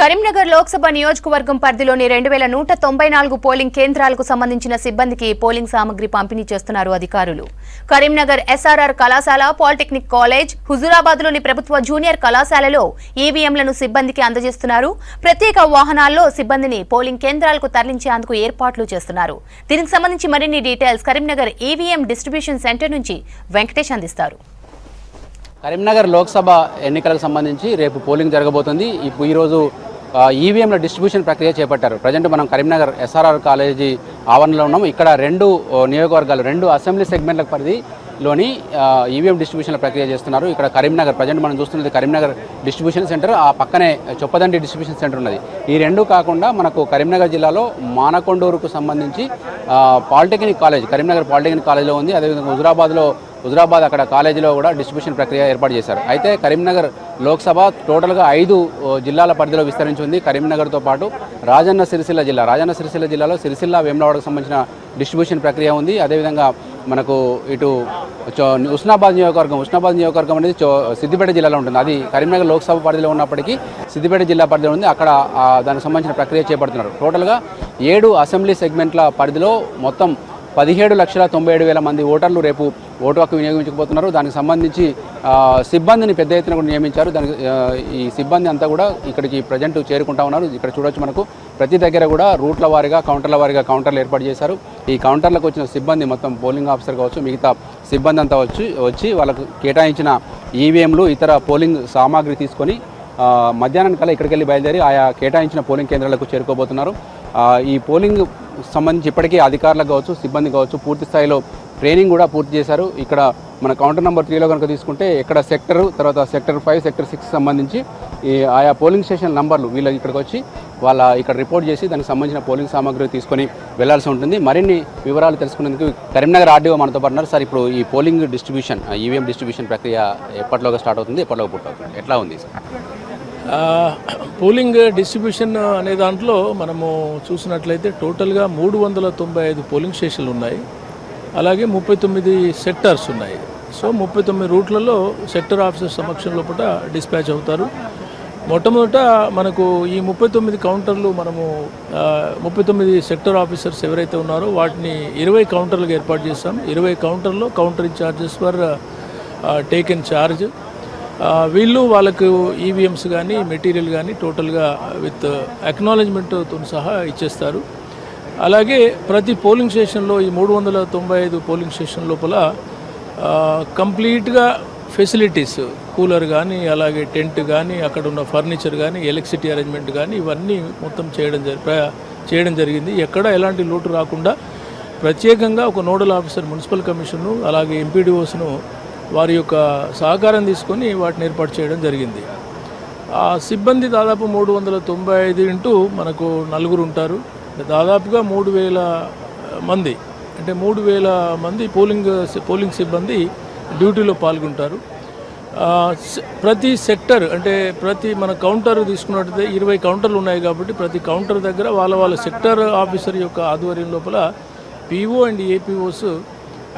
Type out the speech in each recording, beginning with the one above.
కరీంనగర్ లోక్సభ నియోజకవర్గం పరిధిలోని 2194 పోలింగ్ కేంద్రాలకు సంబంధించిన సిబ్బందికి పోలింగ్ సామగ్రి పంపిణీ చేస్తున్నారు అధికారులు. కరీంనగర్ ఎస్ఆర్ఆర్ కళాశాల, పాలిటెక్నిక్ కాలేజ్, హుజూరాబాద్లోని ప్రభుత్వ జూనియర్ కళాశాలలో ఈవీఎంలను సిబ్బందికి అందజేస్తున్నారు. ప్రత్యేక వాహనాల్లో సిబ్బందిని పోలింగ్ కేంద్రాలకు తరలించేందుకు ఏర్పాట్లు చేస్తున్నారు. దీనికి సంబంధించి మరిన్ని details Karimnagar EVM distribution centre నుంచి వెంకటేష్ అందిస్తారు. కరీంనగర్ లోక్సభ ఎన్నికలకు సంబంధించి రేపు పోలింగ్ జరగబోతుంది. ఈరోజు ఈవీఎంల డిస్ట్రిబ్యూషన్ ప్రక్రియ చేపట్టారు. ప్రజెంట్ మనం కరీంనగర్ ఎస్ఆర్ఆర్ కాలేజీ ఆవరణలో ఉన్నాము. ఇక్కడ రెండు నియోజకవర్గాలు, రెండు అసెంబ్లీ సెగ్మెంట్ల పరిధిలోని ఈవీఎం డిస్ట్రిబ్యూషన్ల ప్రక్రియ చేస్తున్నారు. ఇక్కడ కరీంనగర్ ప్రజెంట్ మనం చూస్తున్నది కరీంనగర్ డిస్ట్రిబ్యూషన్ సెంటర్, ఆ పక్కనే చొప్పదండి డిస్ట్రిబ్యూషన్ సెంటర్ ఉన్నది. ఈ రెండు కాకుండా మనకు కరీంనగర్ జిల్లాలో మానకొండూరుకు సంబంధించి పాలిటెక్నిక్ కాలేజ్, కరీంనగర్ పాలిటెక్నిక్ కాలేజీలో ఉంది. అదేవిధంగా హుజూరాబాద్ అక్కడ కాలేజీలో కూడా డిస్ట్రిబ్యూషన్ ప్రక్రియ ఏర్పాటు చేశారు. అయితే కరీంనగర్ లోక్సభ టోటల్గా 5 జిల్లాల పరిధిలో విస్తరించి ఉంది. కరీంనగర్తో పాటు రాజన్న సిరిసిల్ల జిల్లాలో సిరిసిల్ల, వేములవాడకు సంబంధించిన డిస్ట్రిబ్యూషన్ ప్రక్రియ ఉంది. అదేవిధంగా మనకు ఇటు ఉస్నాబాద్ నియోజకవర్గం అనేది సిద్దిపేట జిల్లాలో ఉంటుంది. అది కరీంనగర్ లోక్సభ పరిధిలో ఉన్నప్పటికీ సిద్దిపేట జిల్లా పరిధిలో ఉంది. అక్కడ దానికి సంబంధించిన ప్రక్రియ చేపడుతున్నారు. టోటల్గా 7 అసెంబ్లీ సెగ్మెంట్ల పరిధిలో మొత్తం 17,97,000 మంది ఓటర్లు రేపు ఓటు హక్కు వినియోగించకపోతున్నారు. దానికి సంబంధించి సిబ్బందిని పెద్ద ఎత్తున కూడా నియమించారు. దానికి ఈ సిబ్బంది అంతా కూడా ఇక్కడికి ప్రజెంట్ చేరుకుంటా ఉన్నారు. ఇక్కడ చూడొచ్చు, మనకు ప్రతి దగ్గర కూడా రూట్ల వారీగా, కౌంటర్ల వారీగా కౌంటర్లు ఏర్పాటు చేశారు. ఈ కౌంటర్లకు వచ్చిన సిబ్బంది మొత్తం పోలింగ్ ఆఫీసర్ కావచ్చు, మిగతా సిబ్బంది అంతా వచ్చి వాళ్ళకు కేటాయించిన ఈవీఎంలు, ఇతర పోలింగ్ సామాగ్రి తీసుకొని మధ్యాహ్నం కల్లా ఇక్కడికి వెళ్ళి బయలుదేరి ఆయా కేటాయించిన పోలింగ్ కేంద్రాలకు చేరుకోబోతున్నారు. ఈ పోలింగ్ సంబంధించి ఇప్పటికీ అధికారులకు కావచ్చు, సిబ్బంది కావచ్చు, పూర్తి స్థాయిలో ట్రైనింగ్ కూడా పూర్తి చేశారు. ఇక్కడ మన కౌంటర్ నెంబర్ 3లో కనుక తీసుకుంటే ఇక్కడ సెక్టర్, తర్వాత సెక్టర్ 5, సెక్టర్ 6 సంబంధించి ఈ ఆయా పోలింగ్ స్టేషన్ నంబర్లు వీళ్ళు ఇక్కడికి వచ్చి ఇక్కడ రిపోర్ట్ చేసి దానికి సంబంధించిన పోలింగ్ సామాగ్రి తీసుకొని వెళ్లాల్సి ఉంటుంది. మరిన్ని వివరాలు తెలుసుకునేందుకు కరీంనగర్ ఆర్డీఓ మనతో పాటు ఉన్నారు. సార్, ఇప్పుడు ఈ పోలింగ్ డిస్ట్రిబ్యూషన్, ఈవీఎం డిస్ట్రిబ్యూషన్ ప్రక్రియ ఎప్పటిలోగా స్టార్ట్ అవుతుంది, ఎప్పటిలోగా పూర్తవుతుంది, ఎట్లా ఉంది సార్? పోలింగ్ డిస్ట్రిబ్యూషన్ అనే దాంట్లో మనము చూసినట్లయితే టోటల్గా 395 పోలింగ్ స్టేషన్లు ఉన్నాయి. అలాగే 39 సెక్టర్స్ ఉన్నాయి. సో 39 రూట్లలో సెక్టర్ ఆఫీసర్ సమక్షం లోపల డిస్పాచ్ అవుతారు. మొట్టమొదట మనకు ఈ 39 కౌంటర్లు, మనము 39 సెక్టర్ ఆఫీసర్స్ ఎవరైతే ఉన్నారో వాటిని 20 కౌంటర్లుగా ఏర్పాటు చేస్తాం. 20 కౌంటర్లో counter in-charges for taken charge. వీళ్ళు వాళ్ళకు ఈవీఎంస్ కానీ, మెటీరియల్ కానీ టోటల్గా విత్ అక్నాలెడ్జ్మెంట్తో సహా ఇచ్చేస్తారు. అలాగే ప్రతి పోలింగ్ స్టేషన్లో, ఈ 395 పోలింగ్ స్టేషన్ లోపల కంప్లీట్గా ఫెసిలిటీస్, కూలర్ కానీ, అలాగే టెంట్ కానీ, అక్కడ ఉన్న ఫర్నిచర్ కానీ, ఎలక్ట్రిసిటీ అరేంజ్మెంట్ కానీ ఇవన్నీ మొత్తం చేయడం జరిగింది. ఎక్కడ ఎలాంటి లోటు రాకుండా ప్రత్యేకంగా ఒక నోడల్ ఆఫీసర్, మున్సిపల్ కమిషన్ను, అలాగే ఎంపీడీఓస్ను వారి యొక్క సహకారం తీసుకొని వాటిని ఏర్పాటు చేయడం జరిగింది. ఆ సిబ్బంది దాదాపు 395 ఇంటూ మనకు 4 ఉంటారు. దాదాపుగా 3,000 మంది, అంటే 3,000 మంది పోలింగ్ సిబ్బంది డ్యూటీలో పాల్గొంటారు. ప్రతి సెక్టర్, అంటే మన కౌంటర్ తీసుకున్నట్టయితే 20 కౌంటర్లు ఉన్నాయి కాబట్టి ప్రతి కౌంటర్ దగ్గర వాళ్ళ సెక్టర్ ఆఫీసర్ యొక్క ఆధ్వర్యం లోపల PO and APOs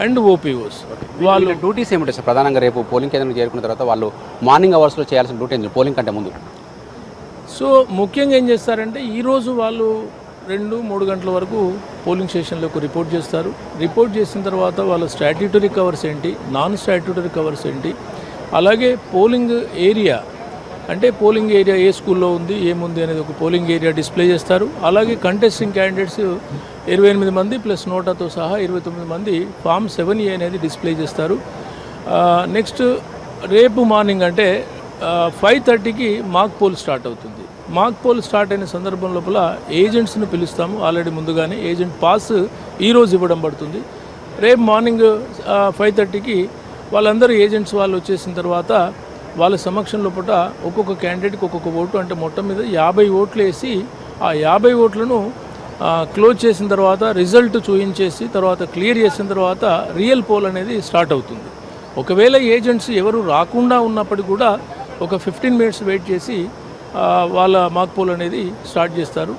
and OPOs వాళ్ళు డ్యూటీస్ ఏమిటాయి సార్? ప్రధానంగా రేపు పోలింగ్ కేంద్రం చేరుకున్న తర్వాత వాళ్ళు మార్నింగ్ అవర్స్లో చేయాల్సిన డ్యూటీ ఏంటి పోలింగ్ కంటే ముందు? సో ముఖ్యంగా ఏం చేస్తారంటే ఈరోజు వాళ్ళు 2-3 గంటల వరకు పోలింగ్ స్టేషన్లకు రిపోర్ట్ చేస్తారు. రిపోర్ట్ చేసిన తర్వాత వాళ్ళ స్టాట్యూటరీ కవర్స్ ఏంటి, నాన్ స్టాట్యూటరీ కవర్స్ ఏంటి, అలాగే పోలింగ్ ఏరియా, అంటే పోలింగ్ ఏరియా ఏ స్కూల్లో ఉంది, ఏముంది అనేది ఒక పోలింగ్ ఏరియా డిస్ప్లే చేస్తారు. అలాగే కంటెస్టింగ్ క్యాండిడేట్స్ 28 మంది ప్లస్ నోటాతో సహా 29 మంది ఫామ్ 7A అనేది డిస్ప్లే చేస్తారు. నెక్స్ట్ రేపు మార్నింగ్ అంటే 5:30కి మాక్ పోల్ స్టార్ట్ అవుతుంది. మాక్ పోల్ స్టార్ట్ అయిన సందర్భం లోపల ఏజెంట్స్ని పిలుస్తాము. ఆల్రెడీ ముందుగానే ఏజెంట్ పాస్ ఈరోజు ఇవ్వడం పడుతుంది. రేపు మార్నింగ్ 5:30కి వాళ్ళందరూ ఏజెంట్స్ వాళ్ళు వచ్చేసిన తర్వాత వాళ్ళ సమక్షం లోపల ఒక్కొక్క క్యాండిడేట్కి ఒక్కొక్క ఓటు, అంటే మొత్తం మీద 50 ఓట్లు వేసి ఆ 50 ఓట్లను క్లోజ్ చేసిన తర్వాత రిజల్ట్ చూపించేసి తర్వాత క్లియర్ చేసిన తర్వాత రియల్ పోల్ అనేది స్టార్ట్ అవుతుంది. ఒకవేళ ఏజెంట్స్ ఎవరు రాకుండా ఉన్నప్పటికీ కూడా ఒక 15 మినిట్స్ వెయిట్ చేసి వాళ్ళ మాక్ పోల్ అనేది స్టార్ట్ చేస్తారు.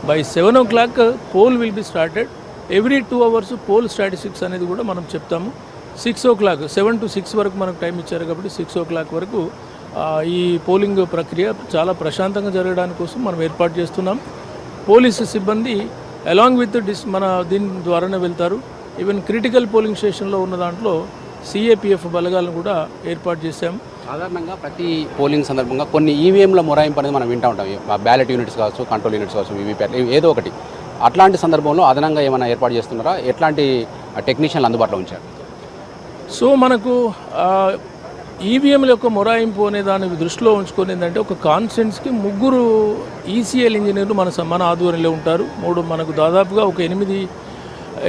By 7 o'clock poll will be started. Every 2 hours poll statistics అనేది కూడా మనం చెప్తాము. 6 o'clock 7 to 6 వరకు మనకు టైం ఇచ్చారు కాబట్టి 6 o'clock వరకు ఈ పోలింగ్ ప్రక్రియ చాలా ప్రశాంతంగా జరగడానికి కోసం మనం ఏర్పాటు చేస్తున్నాం. పోలీసు సిబ్బంది అలాంగ్ విత్ మన దీని ద్వారానే వెళ్తారు. ఈవెన్ క్రిటికల్ పోలింగ్ స్టేషన్లో ఉన్న దాంట్లో సిఏపిఎఫ్ బలగాలను కూడా ఏర్పాటు చేశాం. సాధారణంగా ప్రతి పోలింగ్ సందర్భంగా కొన్ని ఈవీఎంల మొరాయింపు అనేది మనం వింటూ ఉంటాం. బ్యాలెట్ యూనిట్స్ కావచ్చు, కంట్రోల్ యూనిట్స్ కావచ్చు, వీవీప్యాట్ ఏదో ఒకటి. అట్లాంటి సందర్భంలో అదనంగా ఏమైనా ఏర్పాటు చేస్తున్నారా? ఎట్లాంటి టెక్నీషియన్లు అందుబాటులో ఉంచారు? సో మనకు ఈవీఎంల యొక్క మొరాయింపు అనే దాన్ని దృష్టిలో ఉంచుకొని ఏంటంటే ఒక కాన్స్టిట్యున్సీకి 3 ఈసీఎల్ ఇంజనీర్లు మన ఆధ్వర్యంలో ఉంటారు. మనకు దాదాపుగా ఒక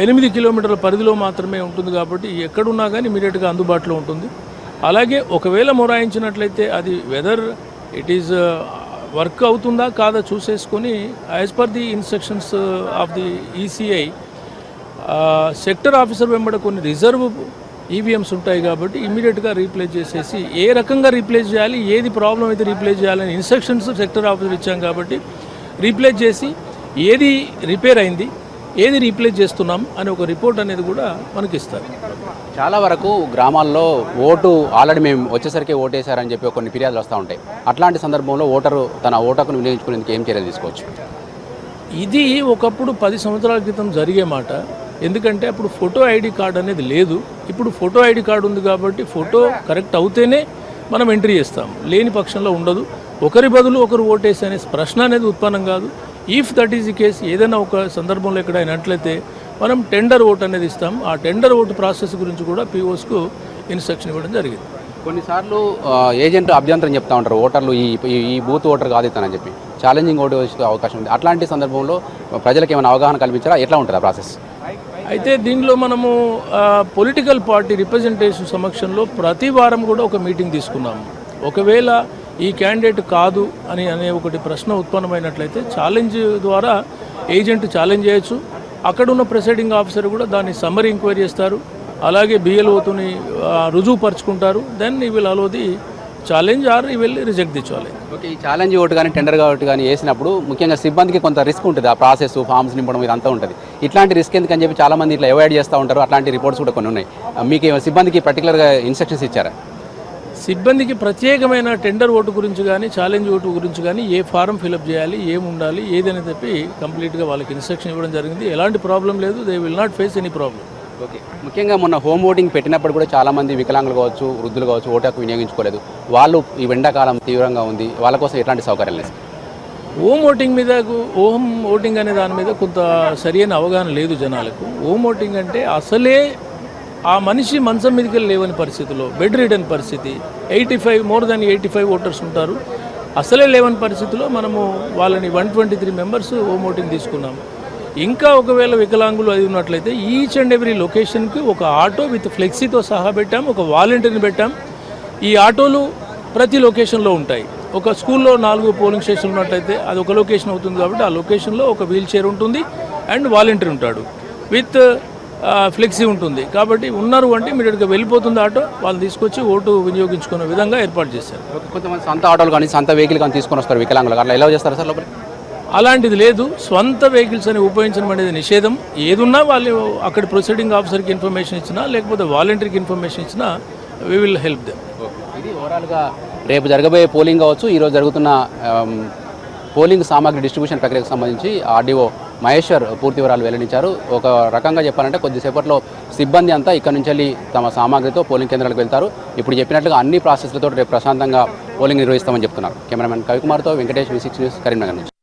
8 కిలోమీటర్ల పరిధిలో మాత్రమే ఉంటుంది కాబట్టి ఎక్కడున్నా కానీ ఇమీడియట్గా అందుబాటులో ఉంటుంది. అలాగే ఒకవేళ మొరాయించినట్లయితే అది వెదర్ ఇట్ ఈజ్ వర్క్ అవుతుందా కాదా చూసేసుకొని as per the instructions of the ECI sector officer వెంబడ కొన్ని రిజర్వ్ ఈవీఎంస్ ఉంటాయి కాబట్టి ఇమీడియట్గా రీప్లేస్ చేసేసి ఏ రకంగా రీప్లేస్ చేయాలి, ఏది ప్రాబ్లం అయితే రీప్లేస్ చేయాలని ఇన్స్ట్రక్షన్స్ సెక్టర్ ఆఫీసర్ ఇచ్చాం కాబట్టి రీప్లేస్ చేసి ఏది రిపేర్ అయింది, ఏది రీప్లేస్ చేస్తున్నాం అనే ఒక రిపోర్ట్ అనేది కూడా మనకి ఇస్తారు. చాలా వరకు గ్రామాల్లో ఓటు ఆల్రెడీ మేము వచ్చేసరికి ఓటేశారని చెప్పి కొన్ని ఫిర్యాదులు వస్తూ ఉంటాయి. అట్లాంటి సందర్భంలో ఓటరు తన ఓటును వినియోగించుకునేందుకు ఏం చర్యలు తీసుకోవచ్చు? ఇది ఒకప్పుడు 10 సంవత్సరాల క్రితం జరిగే మాట. ఎందుకంటే అప్పుడు ఫోటో ఐడి కార్డు అనేది లేదు. ఇప్పుడు ఫోటో ఐడి కార్డు ఉంది కాబట్టి ఫోటో కరెక్ట్ అవుతేనే మనం ఎంట్రీ చేస్తాం, లేని పక్షంలో ఉండదు. ఒకరి బదులు ఒకరు ఓటేసి అనే ప్రశ్న అనేది ఉత్పన్నం కాదు. If that is the case, ఏదైనా ఒక సందర్భంలో ఎక్కడ అయినట్లయితే మనం టెండర్ ఓట్ అనేది ఇస్తాం. ఆ టెండర్ ఓటు ప్రాసెస్ గురించి కూడా పీఓస్కు ఇన్స్ట్రక్షన్ ఇవ్వడం జరిగింది. కొన్నిసార్లు ఏజెంట్ అభ్యంతరం చెప్తా ఉంటారు, ఓటర్లు ఈ బూత్ ఓటర్ కాదు ఇతనని చెప్పి ఛాలెంజింగ్ ఓటు వచ్చే అవకాశం ఉంది. అట్లాంటి సందర్భంలో ప్రజలకు ఏమైనా అవగాహన కల్పించారా? ఎట్లా ఉంటుంది ఆ ప్రాసెస్? అయితే దీనిలో మనము పొలిటికల్ పార్టీ రిప్రజెంటేషన్ సమక్షంలో ప్రతి వారం కూడా ఒక మీటింగ్ తీసుకున్నాము. ఒకవేళ ఈ క్యాండిడేట్ కాదు అనే ఒకటి ప్రశ్న ఉత్పన్నమైనట్లయితే ఛాలెంజ్ ద్వారా ఏజెంట్ ఛాలెంజ్ చేయొచ్చు. అక్కడ ఉన్న ప్రిసైడింగ్ ఆఫీసర్ కూడా దాన్ని సమ్మరీ ఎంక్వైరీ చేస్తారు. అలాగే బిఎల్ఓతోని రుజువుపరుచుకుంటారు. Then he will allow the challenge or he will reject the challenge. Okay, ఈ ఛాలెంజ్ ఓటు కానీ టెండర్ ఓటు కానీ వేసినప్పుడు ముఖ్యంగా సిబ్బందికి కొంత రిస్క్ ఉంటుంది. ఆ ప్రాసెస్ ఫామ్స్ నింపడం ఇదంతా ఉంటుంది. ఇట్లాంటి రిస్క్ ఎందుకని చెప్పి చాలామంది ఇట్లా అవాయిడ్ చేస్తూ ఉంటారు. అట్లాంటి రిపోర్ట్స్ కూడా కొన్ని ఉన్నాయి. మీకు సిబ్బందికి పర్టికులర్గా ఇన్స్ట్రక్షన్స్ ఇచ్చారా? సిబ్బందికి ప్రత్యేకమైన టెండర్ ఓటు గురించి కానీ ఛాలెంజ్ ఓటు గురించి కానీ ఏ ఫారం ఫిలప్ చేయాలి, ఏం ఉండాలి, ఏదని చెప్పి కంప్లీట్గా వాళ్ళకి ఇన్స్ట్రక్షన్ ఇవ్వడం జరిగింది. ఎలాంటి ప్రాబ్లం లేదు. They will not face any problem. Okay, ముఖ్యంగా మొన్న హోమ్ ఓటింగ్ పెట్టినప్పుడు కూడా చాలామంది వికలాంగులు కావచ్చు, వృద్ధులు కావచ్చు ఓటు హక్కు వినియోగించుకోలేదు. వాళ్ళు ఈ ఎండాకాలం తీవ్రంగా ఉంది, వాళ్ళ కోసం ఎట్లాంటి సౌకర్యాలు లేదు? హోమ్ ఓటింగ్ అనే దాని మీద కొంత సరైన అవగాహన లేదు జనాలకు. హోమ్ ఓటింగ్ అంటే అసలే ఆ మనిషి మంచం మీదకి లేవని పరిస్థితిలో, బెడ్ రిడన్ పరిస్థితి, 85 మోర్ దాన్ 85 ఓటర్స్ ఉంటారు. అసలే లేవని పరిస్థితిలో మనము వాళ్ళని 123 మెంబర్స్ హోమ్ ఓటింగ్ తీసుకున్నాము. ఇంకా ఒకవేళ వికలాంగులు అది ఉన్నట్లయితే ఈచ్ అండ్ ఎవ్రీ లొకేషన్కి ఒక ఆటో విత్ ఫ్లెక్సీతో సహా పెట్టాం, ఒక వాలంటీర్ని పెట్టాం. ఈ ఆటోలు ప్రతి లొకేషన్లో ఉంటాయి. ఒక స్కూల్లో 4 పోలింగ్ స్టేషన్లు ఉన్నట్లయితే అది ఒక లొకేషన్ అవుతుంది కాబట్టి ఆ లొకేషన్లో ఒక వీల్ చైర్ ఉంటుంది అండ్ వాలంటీర్ ఉంటాడు విత్ ఫ్లెక్సీ ఉంటుంది. కాబట్టి ఉన్నారు అంటే ఇమీడియట్గా వెళ్ళిపోతుంది ఆటో, వాళ్ళు తీసుకొచ్చి ఓటు వినియోగించుకునే విధంగా ఏర్పాటు చేశారు. కొంతమంది సొంత ఆటోలు కానీ సొంత వెహికల్ కానీ తీసుకొని వస్తారు వికలాంగులు, అట్లా ఎలా చేస్తారు సార్? లోపల అలాంటిది లేదు. స్వంత వెహికల్స్ అని ఉపయోగించడం అనేది నిషేధం. ఏదున్నా వాళ్ళు అక్కడ ప్రొసీడింగ్ ఆఫీసర్కి ఇన్ఫర్మేషన్ ఇచ్చినా లేకపోతే వాలంటీర్కి ఇన్ఫర్మేషన్ ఇచ్చినా వీ విల్ హెల్ప్ దెమ్. ఇది ఓవరాల్గా రేపు జరగబోయే పోలింగ్ కావచ్చు, ఈరోజు జరుగుతున్న పోలింగ్ సామాగ్రి డిస్ట్రిబ్యూషన్ ప్రక్రియకు సంబంధించి ఆర్డీఓ మహేశ్వర్ పూర్తి వివరాలు వెల్లడించారు. ఒక రకంగా చెప్పాలంటే కొద్దిసేపట్లో సిబ్బంది అంతా ఇక్కడ నుంచి వెళ్ళి తమ సామాగ్రితో పోలింగ్ కేంద్రాలకు వెళ్తారు. ఇప్పుడు చెప్పినట్లుగా అన్ని ప్రాసెస్లతో రేపు ప్రశాంతంగా పోలింగ్ నిర్వహిస్తామని చెప్తున్నారు. కెమెరామెన్ కవికుమార్తో వెంకటేష్, V6 న్యూస్, కరీంనగర్ నుంచి.